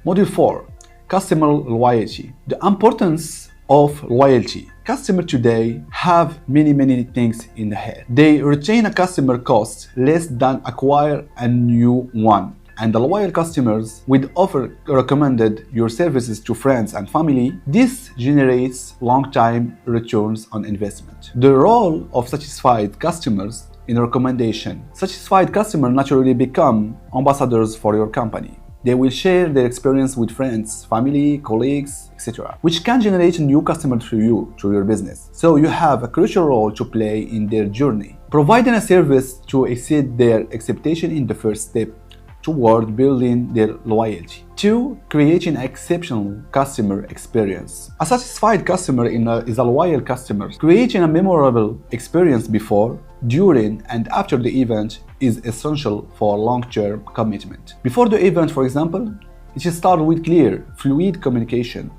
Module 4. Customer loyalty. The importance of loyalty. Customers today have many things in the head. They retain a customer cost less than acquire a new one. And the loyal customers will offer recommended your services to friends and family. This generates long-time returns on investment. The role of satisfied customers in recommendation. Satisfied customers naturally become ambassadors for your company. They will share their experience with friends, family, colleagues, etc., which can generate new customers to you, to your business. So you have a crucial role to play in their journey. Providing a service to exceed their expectation in the first step toward building their loyalty. 2. Creating an exceptional customer experience. A satisfied customer is a loyal customer. Creating a memorable experience before, during, and after the event is essential for long-term commitment. Before the event, for example, it should start with clear, fluid communication.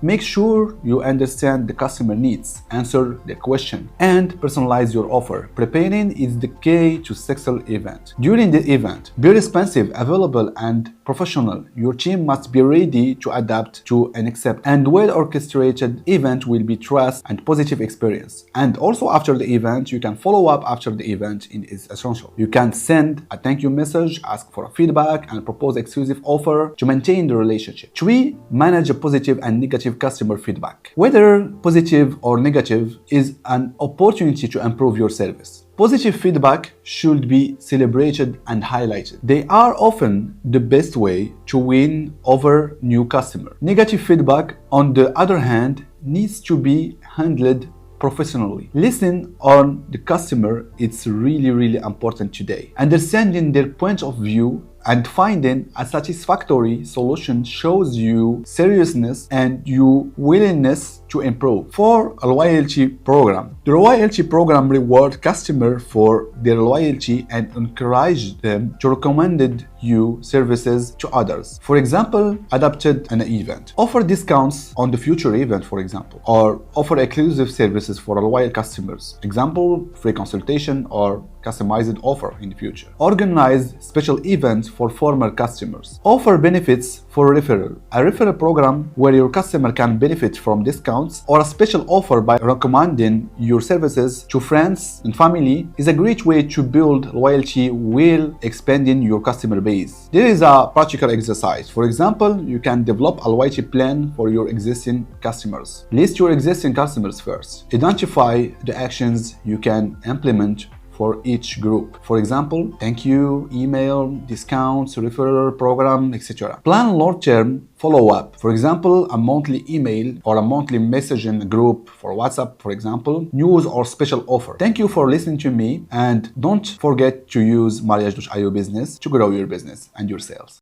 Make sure you understand the customer needs, answer their question, and personalize your offer. Preparing is the key to successful event. During the event, be responsive, available, and professional. Your team must be ready to adapt to and accept. And well-orchestrated event will be trust and positive experience. And also after the event, you can follow up after the event is essential. You can send a thank you message, ask for a feedback, and propose exclusive offer to maintain the relationship. 3. Manage a positive and negative customer feedback. Whether positive or negative is an opportunity to improve your service. Positive feedback should be celebrated and highlighted. They are often the best way to win over new customers. Negative feedback, on the other hand, needs to be handled professionally. Listen on the customer, it's really important today. Understanding their point of view and finding a satisfactory solution shows you seriousness and your willingness to improve. 4. A loyalty program. The loyalty program rewards customers for their loyalty and encourages them to recommend you services to others. For example, adapted an event. Offer discounts on the future event, for example, or offer exclusive services for loyal customers. Example, free consultation or customized offer in the future. Organize special events for former customers. Offer benefits for referral. A referral program where your customer can benefit from discounts or a special offer by recommending your services to friends and family is a great way to build loyalty while expanding your customer base. There is a practical exercise. For example, you can develop a loyalty plan for your existing customers. List your existing customers first. Identify the actions you can implement for each group. For example, thank you, email, discounts, referral program, etc. Plan long-term follow-up. For example, a monthly email or a monthly messaging group for WhatsApp, for example, news or special offer. Thank you for listening to me, and don't forget to use mariage.io business to grow your business and your sales.